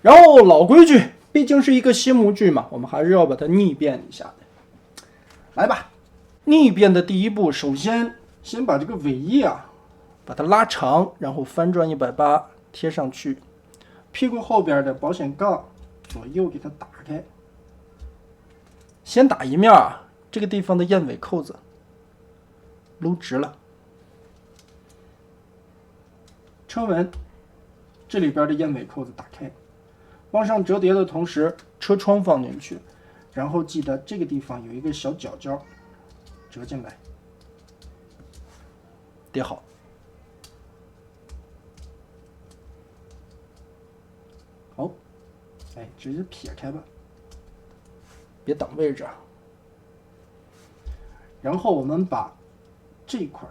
然后老规矩，毕竟是一个新模具嘛，我们还是要把它逆变一下的。来吧，逆变的第一步，首先把这个尾翼啊，把它拉长，然后翻转180贴上去，屁股后边的保险杠左右给它打开。先打一面啊，这个地方的燕尾扣子撸直了，车门这里边的燕尾扣子打开，往上折叠的同时，车窗放进去，然后记得这个地方有一个小角角，折进来，叠好。好，哎，直接撇开吧，别挡位置啊。然后我们把这一块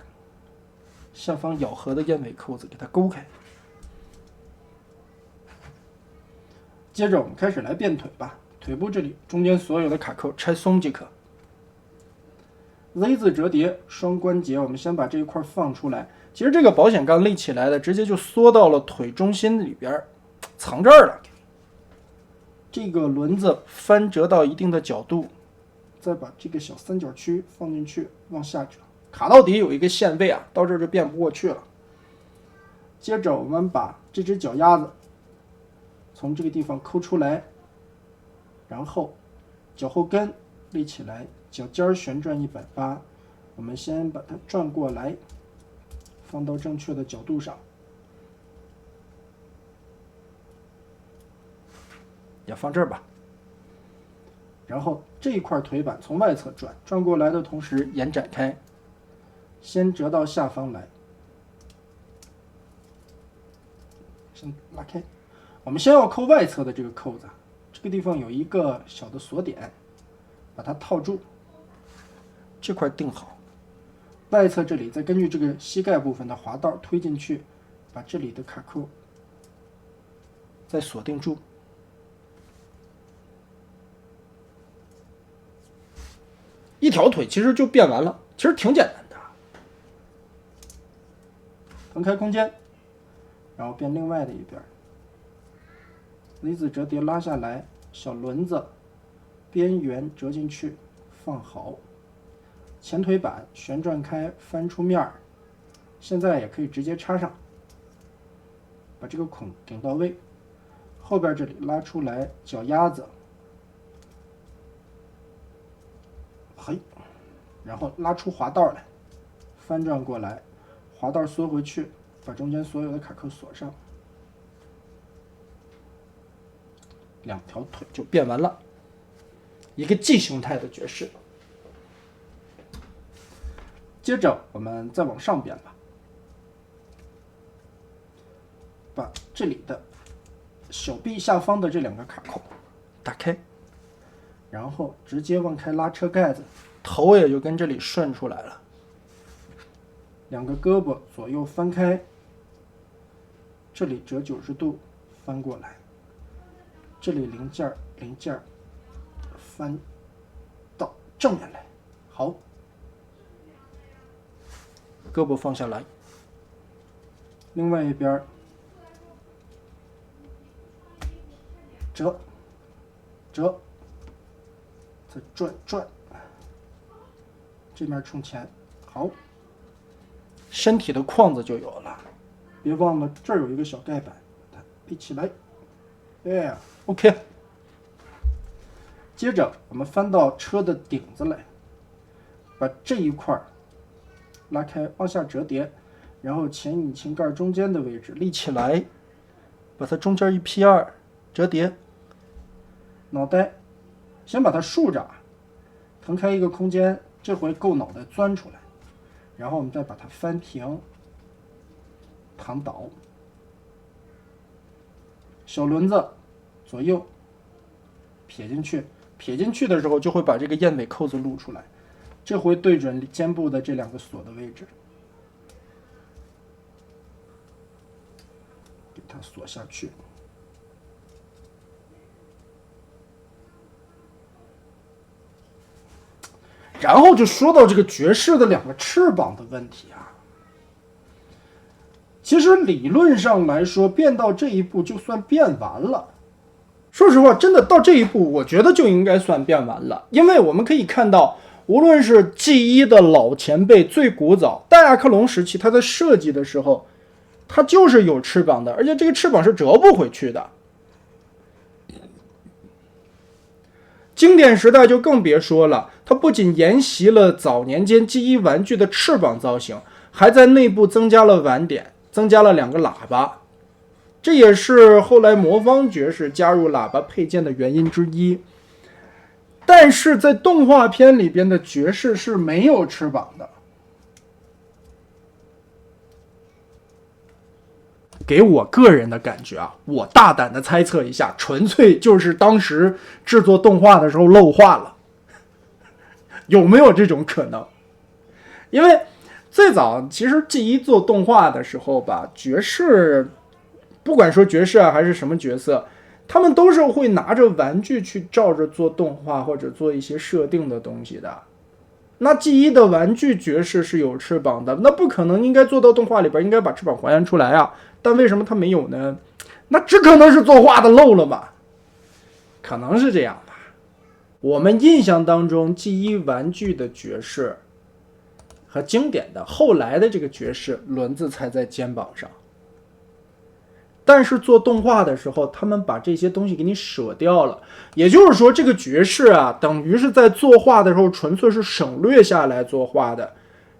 下方咬合的燕尾扣子给它勾开。接着我们开始来变腿吧，腿部这里中间所有的卡扣拆松即可。Z 字折叠双关节，我们先把这一块放出来。其实这个保险杠立起来的，直接就缩到了腿中心里边，藏这儿了。这个轮子翻折到一定的角度，再把这个小三角区放进去，往下折，卡到底有一个限位啊，到这儿就变不过去了。接着我们把这只脚丫子从这个地方抠出来，然后脚后跟立起来，脚尖旋转180，我们先把它转过来，放到正确的角度上，也放这儿吧。然后这一块腿板从外侧转过来的同时延展开，先折到下方来，先拉开。我们先要扣外侧的这个扣子，这个地方有一个小的锁点，把它套住，这块定好。外侧这里再根据这个膝盖部分的滑道推进去，把这里的卡扣再锁定住。一条腿其实就变完了，其实挺简单的。分开空间，然后变另外的一边。Z 字折叠拉下来，小轮子边缘折进去，放好。前腿板旋转开，翻出面儿，现在也可以直接插上，把这个孔顶到位。后边这里拉出来，脚丫子，嘿，然后拉出滑道来，翻转过来，滑道缩回去，把中间所有的卡扣锁上。两条腿就变完了，一个 G 形态的爵士。接着我们再往上变吧，把这里的手臂下方的这两个卡扣打开，然后直接往开拉车盖子，头也就跟这里顺出来了。两个胳膊左右翻开，这里折90度翻过来，这里零件翻到正面来。好，胳膊放下来，另外一边折，再转，这面冲前。好，身体的框子就有了。别忘了这儿有一个小盖板，把它立起来。哎 ，OK。接着我们翻到车的顶子来，把这一块拉开，往下折叠，然后前引擎盖中间的位置立起来，把它中间一劈二折叠。脑袋先把它竖着，腾开一个空间，这回够脑袋钻出来，然后我们再把它翻平，躺倒。小轮子左右撇进去的时候就会把这个燕尾扣子露出来，这回对准肩部的这两个锁的位置，给它锁下去。然后就说到这个爵士的两个翅膀的问题啊。其实理论上来说，变到这一步就算变完了，说实话，真的到这一步，我觉得就应该算变完了，因为我们可以看到，无论是 G1 的老前辈最古早戴亚克隆时期，它在设计的时候，它就是有翅膀的，而且这个翅膀是折不回去的。经典时代就更别说了，它不仅沿袭了早年间 G1 玩具的翅膀造型，还在内部增加了晚点，增加了2个喇叭。这也是后来魔方爵士加入喇叭配件的原因之一。但是在动画片里边的爵士是没有翅膀的。给我个人的感觉啊，我大胆的猜测一下，纯粹就是当时制作动画的时候漏画了。有没有这种可能？因为最早其实 G1 做动画的时候吧，爵士不管说爵士啊还是什么角色，他们都是会拿着玩具去照着做动画或者做一些设定的东西的。那 G1 的玩具爵士是有翅膀的，那不可能应该做到动画里边应该把翅膀还原出来啊，但为什么它没有呢？那只可能是作画的漏了吧，可能是这样吧。我们印象当中 G1 玩具的爵士和经典的后来的这个爵士轮子才在肩膀上，但是做动画的时候他们把这些东西给你舍掉了，也就是说这个爵士啊等于是在作画的时候纯粹是省略下来作画的，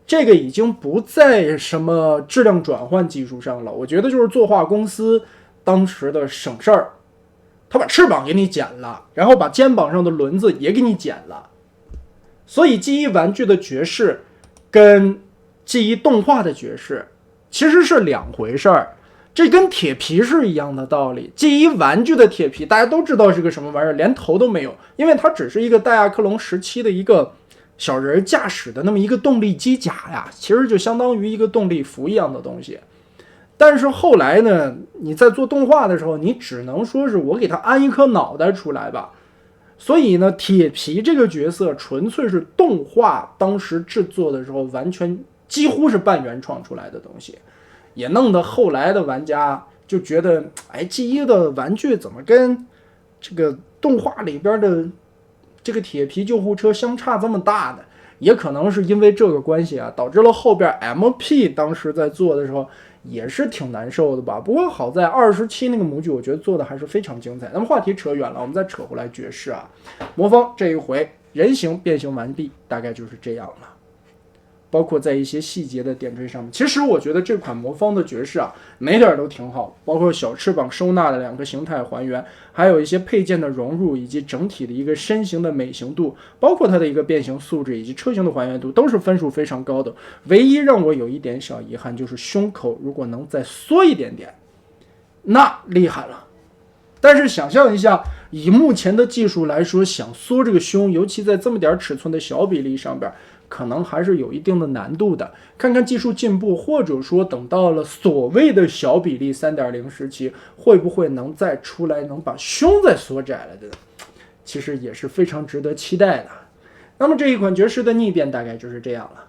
这个已经不在什么质量转换技术上了，我觉得就是作画公司当时的省事儿，他把翅膀给你剪了，然后把肩膀上的轮子也给你剪了。所以 G1 玩具的爵士跟 G1 动画的爵士其实是两回事儿，这跟铁皮是一样的道理。G1 玩具的铁皮大家都知道是个什么玩意儿，连头都没有，因为它只是一个戴亚克隆时期的一个小人驾驶的那么一个动力机甲呀，其实就相当于一个动力服一样的东西。但是后来呢，你在做动画的时候，你只能说是我给它安一颗脑袋出来吧。所以呢，铁皮这个角色纯粹是动画当时制作的时候完全几乎是半原创出来的东西，也弄得后来的玩家就觉得，哎，G1 的玩具怎么跟这个动画里边的这个铁皮救护车相差这么大呢？也可能是因为这个关系啊，导致了后边 MP 当时在做的时候也是挺难受的吧。不过好在27那个模具我觉得做的还是非常精彩。那么话题扯远了，我们再扯回来爵士啊，魔方这一回人形变形完毕，大概就是这样了。包括在一些细节的点缀上面，其实我觉得这款魔方的爵士啊，每点都挺好，包括小翅膀收纳的2个形态还原，还有一些配件的融入，以及整体的一个身形的美型度，包括它的一个变形素质以及车型的还原度，都是分数非常高的。唯一让我有一点小遗憾就是胸口如果能再缩一点点，那厉害了。但是想象一下，以目前的技术来说，想缩这个胸，尤其在这么点尺寸的小比例上边，可能还是有一定的难度的。看看技术进步，或者说等到了所谓的小比例 3.0 时期，会不会能再出来能把胸再缩窄了的，其实也是非常值得期待的。那么这一款爵士的逆变大概就是这样了。